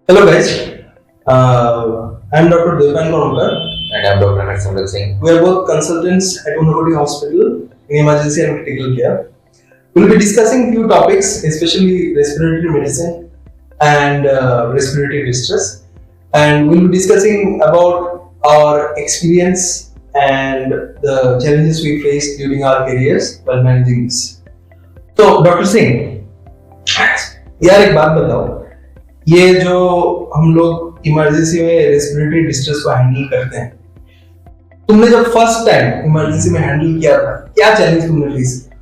Hello guys, I am Dr. Devan Kornkar. And I'm Dr. Harsimrat Singh. We are both consultants at Unakoti Hospital in emergency and critical care. We will be discussing few topics, especially respiratory medicine and respiratory distress, and we will be discussing about our experience and the challenges we faced during our careers while managing this. तो doctor Singh, यार एक बात बताओ, ये जो हम लोग emergency में रेस्पिरेटरी डिस्ट्रेस को हैंडल करते हैं, तुमने जब फर्स्ट टाइम इमरजेंसी में हैंडल किया था, क्या चैलेंज तुमने फेस किया?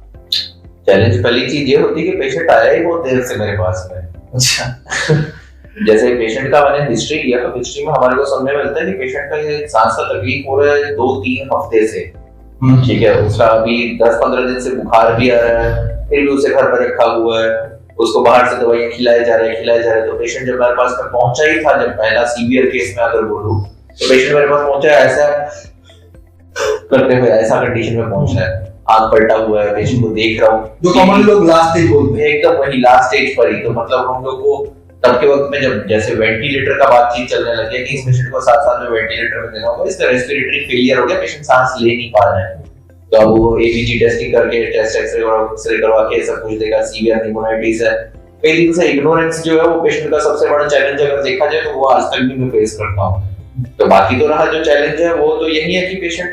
चैलेंज पहली चीज ये होती है कि पेशेंट आया ही बहुत देर से मेरे पास में। अच्छा। जैसे पेशेंट का मैंने हिस्ट्री लिया तो हिस्ट्री में हमारे को सुनने मिलता है कि पेशेंट का ये सांस का तकलीफ हो रहा है 2-3 हफ्ते से। ठीक है, उसका अभी 10-15 दिन से बुखार भी आ रहा है, फिर भी उसे घर पर रखा हुआ है, उसको बाहर से दवाई खिलाए जा रहे हैं। तो पेशेंट जब मेरे पास में पहुंचा ही था, जब पहला सीवियर केस में अगर बोलूं तो पेशेंट मेरे पास पहुंचा ऐसा करते हुए, ऐसा कंडीशन में पहुंचा है, आंख पलटा हुआ है, पेशेंट को देख रहा हूँ, जो कॉमन लोग लास्ट स्टेज बोलते हैं, एकदम वही लास्ट स्टेज पर ही। तो मतलब हम लोग को तब के वक्त में जब जैसे वेंटिलेटर का बातचीत चलने लगी है कि इस पेशेंट को 7 साल में वेंटिलेटर में देना होगा, इसका रेस्पिरेटरी फेलियर हो गया, पेशेंट सांस ले नहीं पा रहा है, तो अब वो एबीजी टेस्टिंग करके टेस्ट एक्सरे करवा के सब कुछ देगा, सीवियर निमोनाइटिस है। पहली से इग्नोरेंस जो है वो पेशेंट का सबसे बड़ा चैलेंज अगर देखा जाए तो वो आज तक भी मैं फेस करता हूँ। तो बाकी तो रहा जो चैलेंज है वो तो यही है कि पेशेंट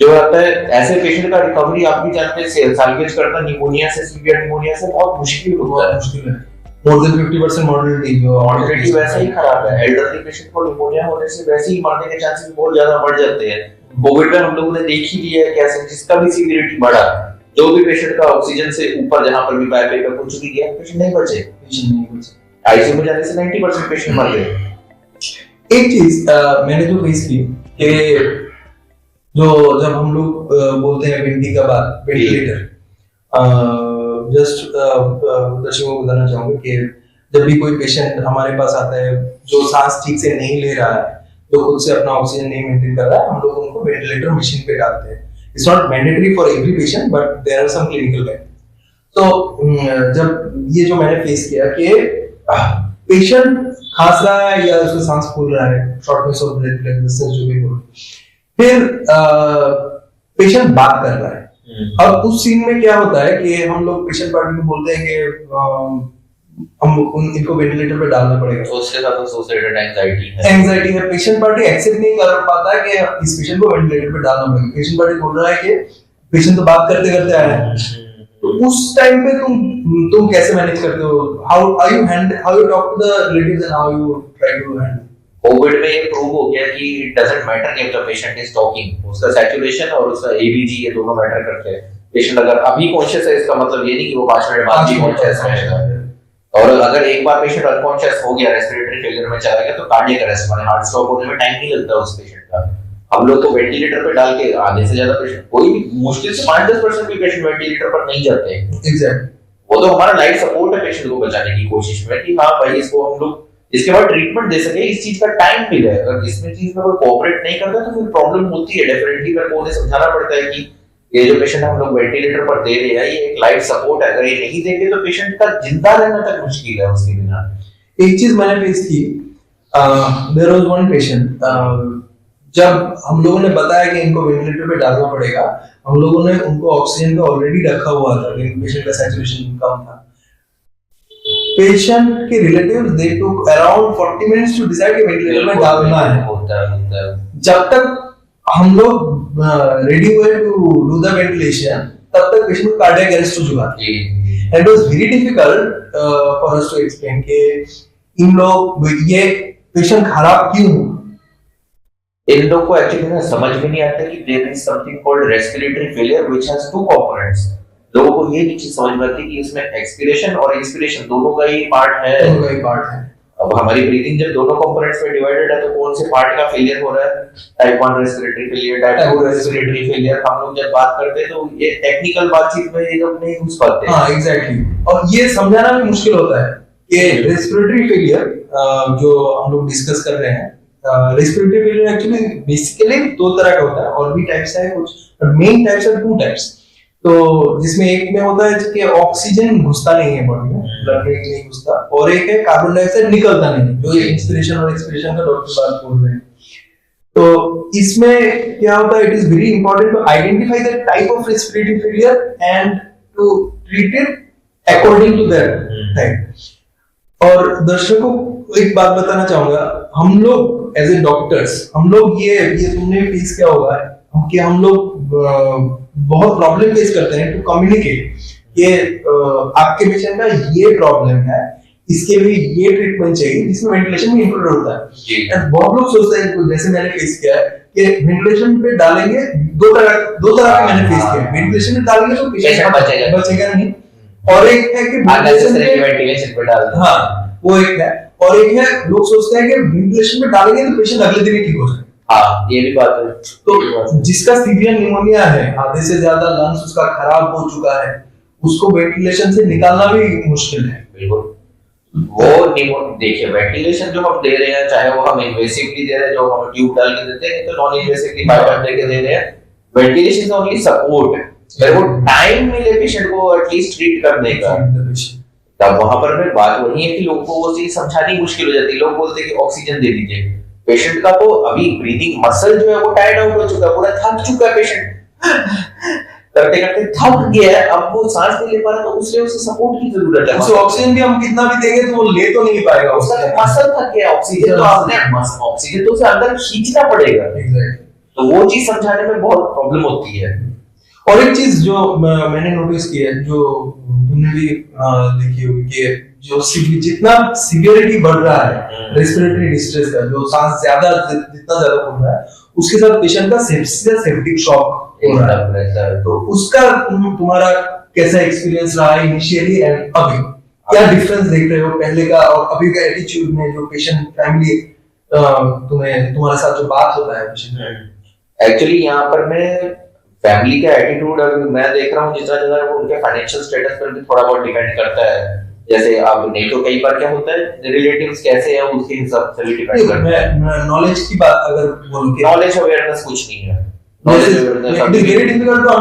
जो आता है, ऐसे पेशेंट का रिकवरी आप भी जानते हैं, साल्वेज करना निमोनिया से, सीवियर निमोनिया से बहुत मुश्किल होता है। मोर देन 50% मॉर्टेलिटी वैसे ही खराब है। एल्डरली पेशेंट को निमोनिया होने से वैसे ही मरने के चांसेस बहुत ज्यादा बढ़ जाते हैं। कोविड में हम लोगों ने देख ही लिया है कैसे जिसका भी सीवियरिटी बढ़ा, जो भी पेशेंट का ऑक्सीजन से ऊपर जहां पर भी पाइप पे कुछ भी गया, पेशेंट नहीं बचे। आईसीयू में जाने से 90% पेशेंट मर गए। एक चीज मैंने जो फेस की कि जो जब हम लोग बोलते हैं वेंटी का बात, वेंटिलेटर, जस्ट दर्शकों को बताना चाहूंगा कि जब भी कोई पेशेंट हमारे पास आता है जो सांस ठीक से नहीं ले रहा है, जो खुद से अपना ऑक्सीजन नहीं मेंटेन कर रहा है, हम लोग उनको वेंटिलेटर मशीन पे डालते हैं। It's not mandatory for every patient but there are some clinical guide. तो जब ये जो मैंने फेस किया कि पेशेंट खांस रहा है या उसका सांस फूल रहा है, शॉर्टनेस ऑफ ब्रेथ, ब्रेथलेसनेस जो भी बोलो, फिर पेशेंट बात कर रहा है। अब उस सीन में क्या होता है कि हम लोग पेशेंट पार्टी को बोलते हैं कि हम इनको वेंटिलेटर पे डालना पड़ेगा। उसके साथ तो सुसाइडल एंजाइटी है। पेशेंट पार्टी एक्सेप्ट नहीं कर पाता कि इस पेशेंट को वेंटिलेटर पे डालना पड़ेगा। पेशेंट पार्टी बोल रहा है कि पेशेंट तो बात करते करते आया है। तो उस टाइम पे तुम कैसे मैनेज करते हो? How you talk to the relatives and how you try to handle? Covid में ये प्रूव हो गया कि it doesn't matter if the patient is talking, उसका सैचुरेशन और उसका एबीजी ये दोनों मैटर करते हैं। पेशेंट अगर अभी कॉन्शियस है, इसका मतलब ये नहीं कि वो 5 मिनट बाद भी कॉन्शियस रहेगा। और अगर एक बार पेशेंट अनकॉन्शियस हो गया, रेस्पिरेटरी फेलियर में चला गया, तो कार्डियक अरेस्ट माने हार्ट स्टॉप होने में टाइम नहीं लगता उस पेशेंट का। हम लोग तो वेंटिलेटर पे डाल के आधे से ज्यादा पेशेंट, कोई भी मुश्किल से 5-10% भी पेशेंट वेंटिलेटर पर नहीं जाते। एग्जैक्ट, वो तो हमारा लाइफ सपोर्ट है पेशेंट को बचाने की कोशिश में कि हाँ भाई इसको हम लोग इसके बाद ट्रीटमेंट दे सके, इस चीज का टाइम मिले। अगर इसमें चीज में कोई कोऑपरेट नहीं करता तो फिर प्रॉब्लम होती है। डेफिनेटली मेरे को उन्हें समझाना पड़ता है कि ये जो पेशेंट हम लोग वेंटिलेटर पर दे रहे हैं ये एक लाइफ सपोर्ट है, अगर ये नहीं देंगे तो पेशेंट का जिंदा रहना तक मुश्किल है उसके बिना। एक चीज मैंने फेस की, देयर वाज वन पेशेंट, जब हम लोगों ने बताया कि इनको वेंटिलेटर पे डालना पड़ेगा, हम लोगों ने उनको ऑक्सीजन का ऑलरेडी रखा हुआ था, लेकिन पेशेंट का सैचुरेशन कम था। पेशेंट के relatives they took around 40 minutes to decide कि वेंटिलेटर में डालना है। होता है जब तक हम लोग रेडी हुए टू डू द वेंटिलेशन, तब तक पेशेंट को कार्डियक अरेस्ट हो चुका था। And it was very difficult for us to explain कि इन लोग ये पेशेंट खराब क्यों हुआ। इन लोग को एक्चुअली ना समझ में नहीं आता कि there is something called respiratory failure which has 2 components. लोगों को ये चीज समझ में आती है कि इसमें एक्सपिरेशन और इंस्पिरेशन दोनों का ही पार्ट है। अब हमारी ब्रीथिंग जब दोनों कंपोनेंट्स में डिवाइडेड है तो कौन से पार्ट का फेलियर हो रहा है? Type 1 respiratory failure, type 2 respiratory failure. हम लोग जब बात करते हैं तो ये टेक्निकल बातचीत में ये लोग नहीं घुस पाते। हां एग्जैक्टली, और ये समझाना भी मुश्किल होता है कि रेस्पिरेटरी फेलियर जो हम लोग डिस्कस कर रहे हैं, रेस्पिरेटरी फेलियर एक्चुअली बेसिकली 2 तरह का होता है, और भी टाइप्स है कुछ, पर मेन टाइप्स आर 2 टाइप्स। तो जिसमें एक में होता है कि ऑक्सीजन घुसता नहीं है बॉडी में, ब्लड में नहीं घुसता, और एक है कार्बन डाइऑक्साइड निकलता नहीं, जो इंस्पिरेशन और एक्सपिरेशन का डॉक्टर बात बोल रहे हैं। तो इसमें क्या होता है, it is very important to identify the type of respiratory failure and to treat it according to that type. और दर्शकों को एक बात बताना चाहूंगा, हम लोग एज ए डॉक्टर्स, हम लोग ये तुमने फेस किया होगा कि हम लोग बहुत प्रॉब्लम फेस करते हैं टू कम्युनिकेट ये आपके पेशेंट का ये प्रॉब्लम है, इसके लिए ये ट्रीटमेंट चाहिए, जिसमें वेंटिलेशन भी इंक्लूड होता है। बहुत लोग सोचते हैं, जैसे मैंने फेस किया है कि वेंटिलेशन पे डालेंगे, दो तरह के मैंने फेस किया है। वेंटिलेशन पे डालेंगे तो पेशेंट बचेगा नहीं, और एक है कि वेंटिलेशन पे डाल दें। हाँ, वो एक है, और एक है लोग सोचते हैं कि वेंटिलेशन पे डालेंगे तो पेशेंट अगले दिन ही ठीक हो जाए। हाँ, ये भी बात है। तो जिसका सीवियर निमोनिया है, आधे से ज्यादा लंग्स उसका खराब हो चुका है, उसको वेंटिलेशन से निकालना भी मुश्किल है। बिल्कुल। वो देखिए, वेंटिलेशन जो हम दे रहे हैं, चाहे वो हम इन्वेसिवली दे रहे हैं, जो हम ट्यूब डाल के देते हैं, तो नॉन इन्वेसिवली पाइप दे के दे रहे हैं, वेंटिलेशन ओनली सपोर्ट है। अगर वो टाइम मिले पेशेंट को एटलीस्ट ट्रीट करने का, तब वहां पर फिर बात वही है कि लोगों को वो चीज समझानी मुश्किल हो जाती है। लोग बोलते हैं कि ऑक्सीजन दे दीजिए, पेशेंट का तो अभी ब्रीदिंग मसल जो है वो टायर्ड आउट हो चुका है, पूरा थक चुका है पेशेंट, करते करते थक गया है, अब वो सांस नहीं ले पा रहा, तो उससे उसे सपोर्ट की जरूरत है। उसे ऑक्सीजन भी हम कितना भी देंगे तो वो ले तो नहीं पाएगा, उसका तो मसल थक गया, ऑक्सीजन तो आपने ऑक्सीजन तो उसे अंदर खींचना पड़ेगा। तो वो चीज समझाने में बहुत प्रॉब्लम होती है। और एक चीज जो मैंने नोटिस की है, जो तुमने भी देखी होगी, कि जो जितना सीवियरिटी बढ़ रहा है रेस्पिरेटरी डिस्ट्रेस का, जो सांस जितना ज्यादा बढ़ रहा है, उसके साथ पेशेंट का सेप्सिस या सेप्टिक शॉक हो रहा है। तो उसका तुम्हारा कैसा एक्सपीरियंस रहा है इनिशियली एंड अभी? क्या डिफरेंस देख रहे हो पहले का और अभी का एटीट्यूड में, जो पेशेंट फैमिली तुम्हारे साथ जो बात होता है पेशेंट? एक्चुअली यहाँ पर मैं फैमिली का एटीट्यूड अभी मैं देख रहा हूँ, जितना ज्यादा वो उनके फाइनेंशियल स्टेटस पर भी थोड़ा बहुत डिपेंड करता है। जैसे अब नहीं तो कई बार क्या होता है, रिलेटिव्स कैसे हैं उसके हिसाब से भी डिपेंड करता है। नॉलेज की बात अगर बोल के, नॉलेज अवेयरनेस कुछ नहीं है। It is very difficult to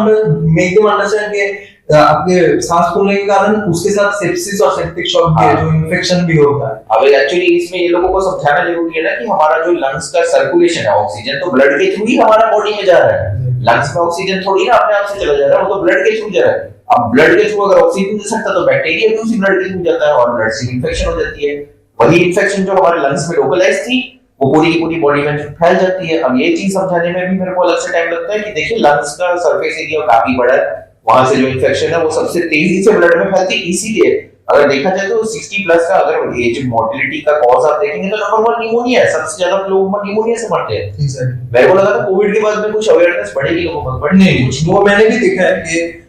make them understand कि आपके सांस फूलने के कारण उसके साथ सेप्सिस और सेप्टिक शॉक के जो इन्फेक्शन भी होता है। अब एक्चुअली इसमें ये लोगों को समझाना जरूरी है ना कि हमारा जो लंग्स का सर्कुलेशन है, ऑक्सीजन तो ब्लड के थ्रू ही हमारा बॉडी में जा रहा है। लंग्स में ऑक्सीजन थोड़ी ना अपने आप से चला जा रहा है, वो तो ब्लड के थ्रू जा रहा है। अब ब्लड के थ्रू अगर ऑक्सीजन दे सकता तो बैक्टीरिया भी उसी ब्लड के थ्रू जाता है और ब्लड से इन्फेक्शन हो जाती है। वही इन्फेक्शन जो हमारे लंग्स में लोकलाइज थी, वो पूरी की पूरी बॉडी में फैल जाती है। अब ये चीज समझाने में भी मेरे को अलग से टाइम लगता है कि देखिए, लंग्स का सरफेस एरिया काफी बड़ा है, वहां से जो इन्फेक्शन है वो सबसे तेजी से ब्लड में फैलती है। इसीलिए अगर देखा जाए तो 60 प्लस का अगर एज मोर्टेलिटी का कॉज आप देखेंगे तो नंबर 1 निमोनिया है। सबसे ज्यादा लोग निमोनिया से मरते हैं। मेरे को लगा था कोविड के बाद में कुछ अवेयरनेस बढ़ेगी लोगों में, बट नहीं, वो मैंने भी देखा है कि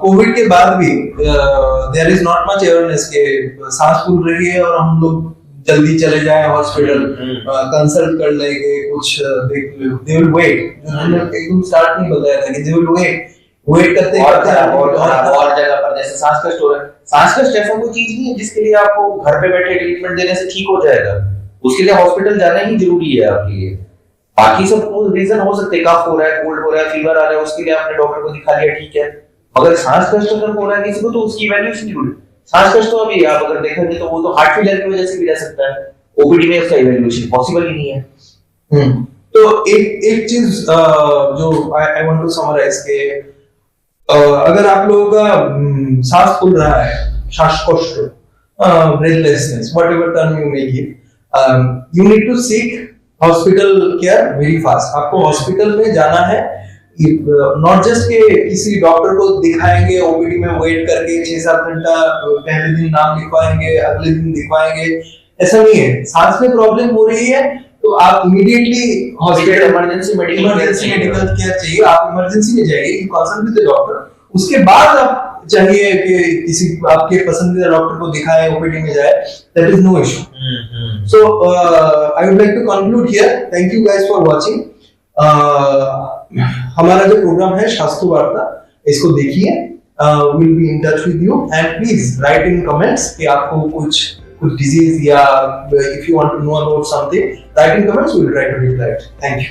कोविड के बाद भी there is not much awareness के सांस फूल रही है और हम लोग जल्दी चले जाए हॉस्पिटल, कंसल्ट कर लेंगे, कुछ देख लो, दे विल वेट। हमने एकदम स्टार्ट नहीं बताया था कि दे विल वेट करते और जगह पर जैसे सांस कष्ट हो रहा है, सांस कष्ट ऐसा कोई चीज नहीं है जिसके लिए आपको घर पे बैठे ट्रीटमेंट देने से ठीक हो जाएगा। उसके लिए हॉस्पिटल जाना ही जरूरी है आपके लिए। बाकी सब रीजन हो सकते हैं, कफ हो रहा है, कोल्ड हो रहा है, फीवर आ रहा है, उसके लिए आपने डॉक्टर को दिखा लिया, ठीक है। मगर सांस कष्ट अगर हो रहा है किसी को तो उसकी इवैल्यूएशन जरूरी है। सांस कष्ट तो अभी आप अगर देखेंगे तो वो तो हार्ट फेलियर की वजह से भी रह सकता है, ओपीडी में उसका इवैल्यूएशन पॉसिबल ही नहीं है। तो एक चीज जो आई वांट टू समराइज के अगर आप लोगों का सांस फूल रहा है, श्वासकोष्ठ, breathlessness, whatever term you may give, you need to seek hospital care very fast. आपको हॉस्पिटल में जाना है, नॉट जस्ट के किसी डॉक्टर को दिखाएंगे, ओपीडी में वेट करके 6-7 घंटा पहले दिन नाम लिखवाएंगे, अगले दिन दिखवाएंगे, ऐसा नहीं है। सांस में प्रॉब्लम हो रही है तो आप immediately hospital emergency medical care चाहिए, आप इमरजेंसी में जाइए, you consult with the doctor. उसके बाद आप चाहिए कि किसी आपके पसंदीदा डॉक्टर को दिखाएं, ओपीडी में जाए, that is no issue. So I would like to conclude here. Thank you guys for watching. हमारा जो प्रोग्राम है शास्त्र वार्ता, इसको देखिए, will be in touch with you and please write in comments कि आपको कुछ डिजीज या if you want to know about something, write in comments, we will try to reply. Thank you.